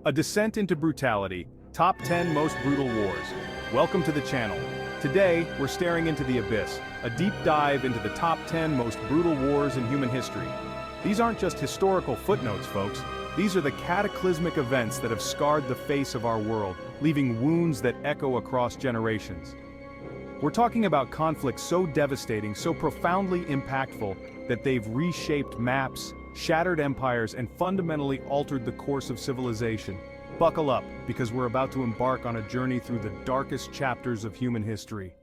A descent into brutality, top 10 most brutal wars. Welcome to the channel. Today, we're staring into the abyss, a deep dive into the top 10 most brutal wars in human history. These aren't just historical footnotes, folks. These are the cataclysmic events that have scarred the face of our world, leaving wounds that echo across generations. We're talking about conflicts so devastating, so profoundly impactful, that they've reshaped maps, shattered empires, and fundamentally altered the course of civilization. Buckle up, because we're about to embark on a journey through the darkest chapters of human history.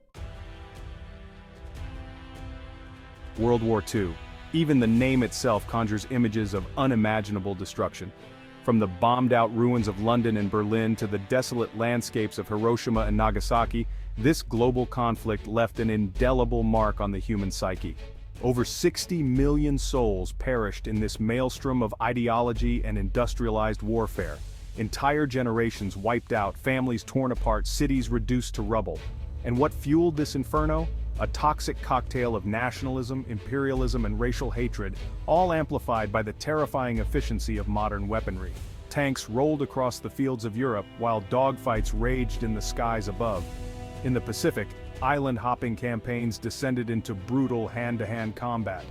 World War II. Even the name itself conjures images of unimaginable destruction. From the bombed-out ruins of London and Berlin to the desolate landscapes of Hiroshima and Nagasaki, this global conflict left an indelible mark on the human psyche. Over 60 million souls perished in this maelstrom of ideology and industrialized warfare. Entire generations wiped out, families torn apart, cities reduced to rubble. And what fueled this inferno? A toxic cocktail of nationalism, imperialism, and racial hatred, all amplified by the terrifying efficiency of modern weaponry. Tanks rolled across the fields of Europe while dogfights raged in the skies above. In the Pacific, island-hopping campaigns descended into brutal hand-to-hand combat.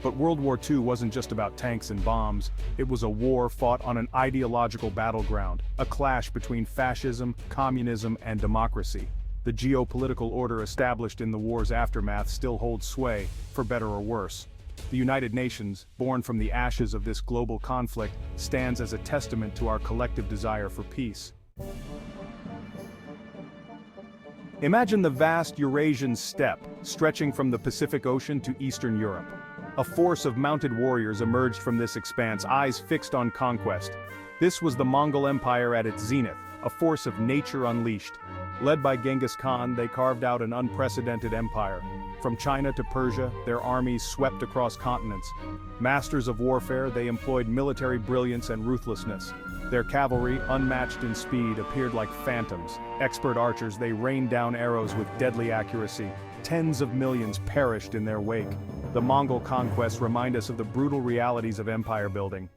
But World War II wasn't just about tanks and bombs. It was a war fought on an ideological battleground, a clash between fascism, communism, and democracy. The geopolitical order established in the war's aftermath still holds sway, for better or worse. The United Nations, born from the ashes of this global conflict, stands as a testament to our collective desire for peace. Imagine the vast Eurasian steppe, stretching from the Pacific Ocean to Eastern Europe. A force of mounted warriors emerged from this expanse, eyes fixed on conquest. This was the Mongol Empire at its zenith, a force of nature unleashed. Led by Genghis Khan, they carved out an unprecedented empire. From China to Persia, their armies swept across continents. Masters of warfare, they employed military brilliance and ruthlessness. Their cavalry, unmatched in speed, appeared like phantoms. Expert archers, they rained down arrows with deadly accuracy. Tens of millions perished in their wake. The Mongol conquests remind us of the brutal realities of empire building.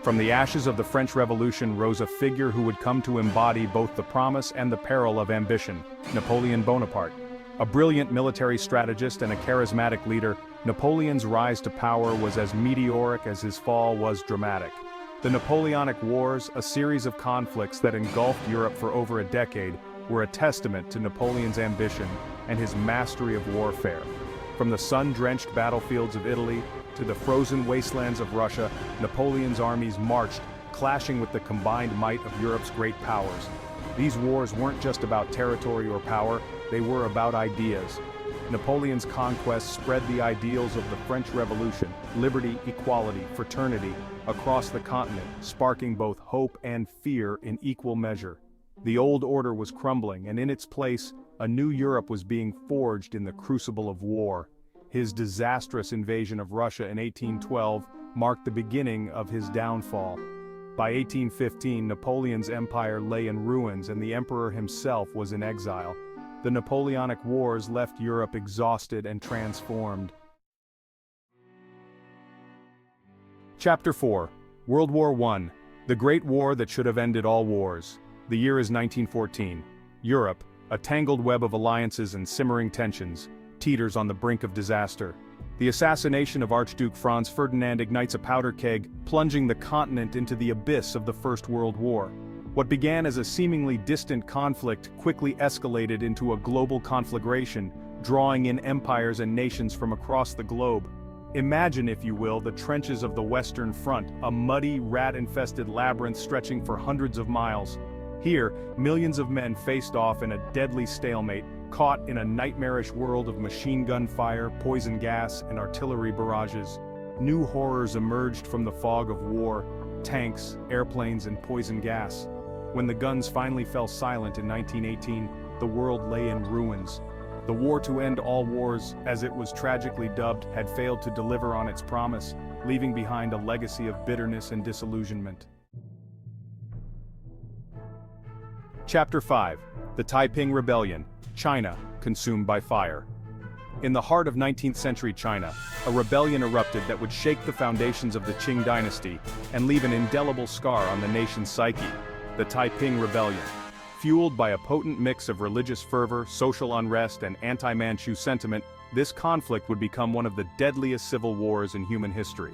From the ashes of the French Revolution rose a figure who would come to embody both the promise and the peril of ambition: Napoleon Bonaparte. A brilliant military strategist and a charismatic leader, Napoleon's rise to power was as meteoric as his fall was dramatic. The Napoleonic Wars, a series of conflicts that engulfed Europe for over a decade, were a testament to Napoleon's ambition and his mastery of warfare. From the sun-drenched battlefields of Italy to the frozen wastelands of Russia, Napoleon's armies marched, clashing with the combined might of Europe's great powers. These wars weren't just about territory or power, they were about ideas. Napoleon's conquests spread the ideals of the French Revolution, liberty, equality, fraternity, across the continent, sparking both hope and fear in equal measure. The old order was crumbling, and in its place, a new Europe was being forged in the crucible of war. His disastrous invasion of Russia in 1812 marked the beginning of his downfall. By 1815, Napoleon's empire lay in ruins and the emperor himself was in exile. The Napoleonic Wars left Europe exhausted and transformed. Chapter 4. World War I. The Great War that should have ended all wars. The year is 1914. Europe, a tangled web of alliances and simmering tensions, teeters on the brink of disaster. The assassination of Archduke Franz Ferdinand ignites a powder keg, plunging the continent into the abyss of the First World War. What began as a seemingly distant conflict quickly escalated into a global conflagration, drawing in empires and nations from across the globe. Imagine, if you will, the trenches of the Western Front, a muddy, rat-infested labyrinth stretching for hundreds of miles. Here, millions of men faced off in a deadly stalemate, caught in a nightmarish world of machine gun fire, poison gas, and artillery barrages. New horrors emerged from the fog of war: tanks, airplanes, and poison gas. When the guns finally fell silent in 1918, the world lay in ruins. The war to end all wars, as it was tragically dubbed, had failed to deliver on its promise, leaving behind a legacy of bitterness and disillusionment. Chapter 5. The Taiping Rebellion. China, consumed by fire. In the heart of 19th century China, a rebellion erupted that would shake the foundations of the Qing dynasty and leave an indelible scar on the nation's psyche, the Taiping Rebellion. Fueled by a potent mix of religious fervor, social unrest, and anti-Manchu sentiment, this conflict would become one of the deadliest civil wars in human history.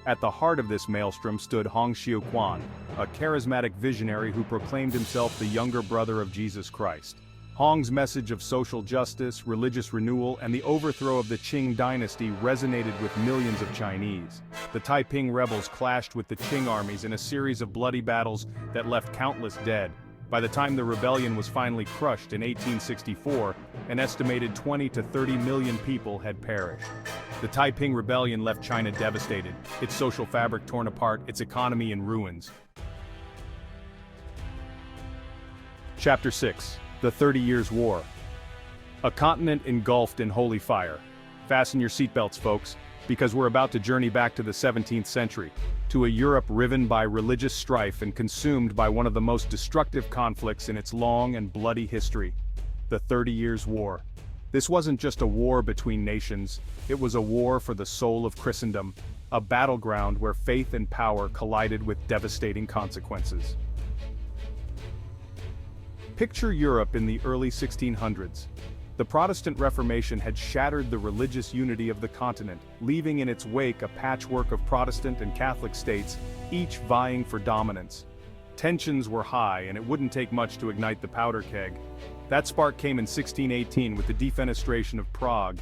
At the heart of this maelstrom stood Hong Xiuquan, a charismatic visionary who proclaimed himself the younger brother of Jesus Christ. Hong's message of social justice, religious renewal, and the overthrow of the Qing dynasty resonated with millions of Chinese. The Taiping rebels clashed with the Qing armies in a series of bloody battles that left countless dead. By the time the rebellion was finally crushed in 1864, an estimated 20 to 30 million people had perished. The Taiping Rebellion left China devastated, its social fabric torn apart, its economy in ruins. Chapter 6. The 30 Years' War. A continent engulfed in holy fire. Fasten your seatbelts, folks, because we're about to journey back to the 17th century, to a Europe riven by religious strife and consumed by one of the most destructive conflicts in its long and bloody history, the 30 Years' War. This wasn't just a war between nations, it was a war for the soul of Christendom, a battleground where faith and power collided with devastating consequences. Picture Europe in the early 1600s. The Protestant Reformation had shattered the religious unity of the continent, leaving in its wake a patchwork of Protestant and Catholic states, each vying for dominance. Tensions were high, and it wouldn't take much to ignite the powder keg. That spark came in 1618 with the defenestration of Prague.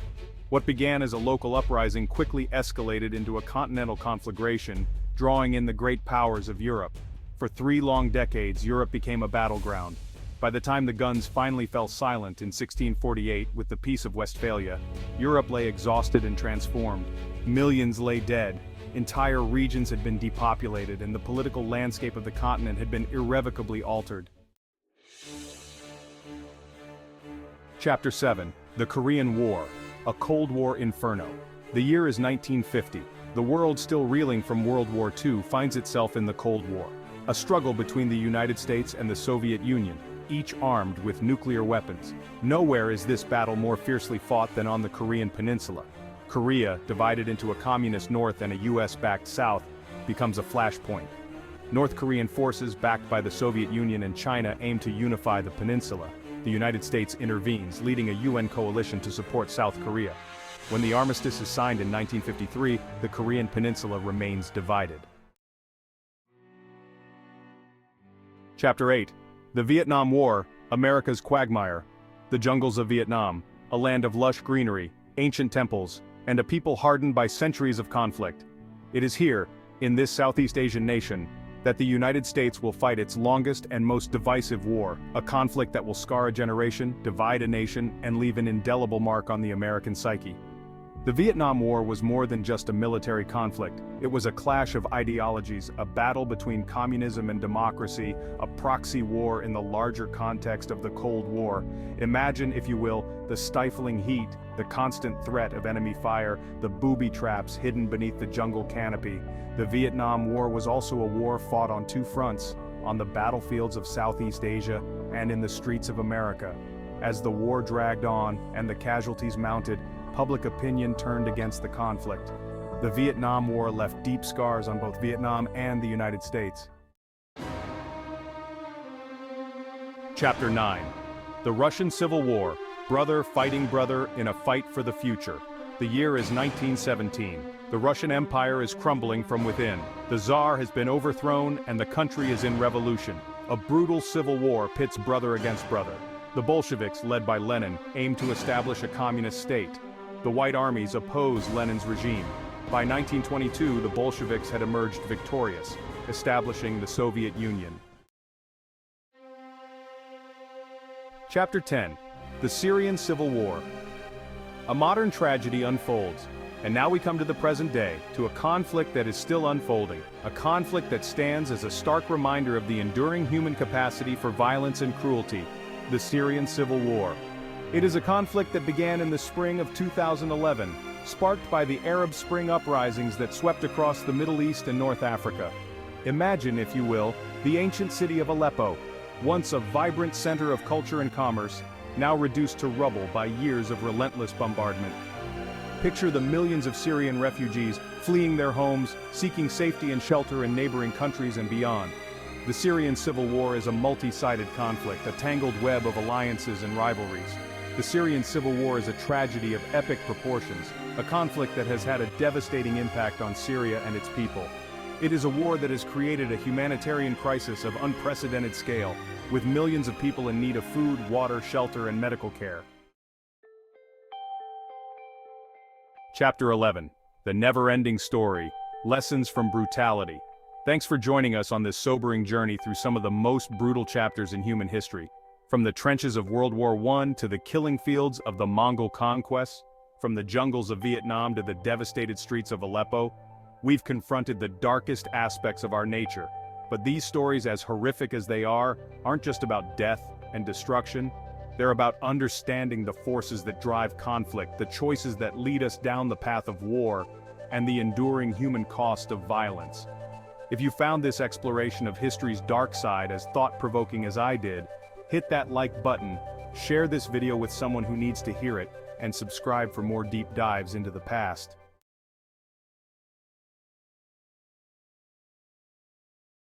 What began as a local uprising quickly escalated into a continental conflagration, drawing in the great powers of Europe. For 3 long decades, Europe became a battleground. By the time the guns finally fell silent in 1648 with the Peace of Westphalia, Europe lay exhausted and transformed. Millions lay dead. Entire regions had been depopulated, and the political landscape of the continent had been irrevocably altered. Chapter 7. The Korean War. A Cold War Inferno. The year is 1950. The world, still reeling from World War II, finds itself in the Cold War. A struggle between the United States and the Soviet Union, each armed with nuclear weapons. Nowhere is this battle more fiercely fought than on the Korean peninsula. Korea, divided into a communist north and a US-backed south, becomes a flashpoint. North Korean forces, backed by the Soviet Union and China, aim to unify the peninsula. The United States intervenes, leading a UN coalition to support South Korea. When the armistice is signed in 1953, the Korean peninsula remains divided. Chapter 8. The Vietnam War, America's Quagmire. The jungles of Vietnam, a land of lush greenery, ancient temples, and a people hardened by centuries of conflict. It is here, in this Southeast Asian nation, that the United States will fight its longest and most divisive war, a conflict that will scar a generation, divide a nation, and leave an indelible mark on the American psyche. The Vietnam War was more than just a military conflict. It was a clash of ideologies, a battle between communism and democracy, a proxy war in the larger context of the Cold War. Imagine, if you will, the stifling heat, the constant threat of enemy fire, the booby traps hidden beneath the jungle canopy. The Vietnam War was also a war fought on 2 fronts, on the battlefields of Southeast Asia and in the streets of America. As the war dragged on and the casualties mounted, public opinion turned against the conflict. The Vietnam War left deep scars on both Vietnam and the United States. Chapter 9. The Russian Civil War, brother fighting brother in a fight for the future. The year is 1917. The Russian Empire is crumbling from within. The Tsar has been overthrown and the country is in revolution. A brutal civil war pits brother against brother. The Bolsheviks, led by Lenin, aim to establish a communist state. The White Armies oppose Lenin's regime. By 1922, the Bolsheviks had emerged victorious, establishing the Soviet Union. Chapter 10. The Syrian Civil War. A modern tragedy unfolds, and now we come to the present day, to a conflict that is still unfolding, a conflict that stands as a stark reminder of the enduring human capacity for violence and cruelty, the Syrian Civil War. It is a conflict that began in the spring of 2011, sparked by the Arab Spring uprisings that swept across the Middle East and North Africa. Imagine, if you will, the ancient city of Aleppo, once a vibrant center of culture and commerce, now reduced to rubble by years of relentless bombardment. Picture the millions of Syrian refugees fleeing their homes, seeking safety and shelter in neighboring countries and beyond. The Syrian Civil War is a multi-sided conflict, a tangled web of alliances and rivalries. The Syrian Civil War is a tragedy of epic proportions, a conflict that has had a devastating impact on Syria and its people. It is a war that has created a humanitarian crisis of unprecedented scale, with millions of people in need of food, water, shelter, and medical care. Chapter 11. The Never-Ending Story. Lessons from Brutality. Thanks for joining us on this sobering journey through some of the most brutal chapters in human history. From the trenches of World War I to the killing fields of the Mongol conquests, from the jungles of Vietnam to the devastated streets of Aleppo, we've confronted the darkest aspects of our nature. But these stories, as horrific as they are, aren't just about death and destruction. They're about understanding the forces that drive conflict, the choices that lead us down the path of war, and the enduring human cost of violence. If you found this exploration of history's dark side as thought-provoking as I did, hit that like button, share this video with someone who needs to hear it, and subscribe for more deep dives into the past.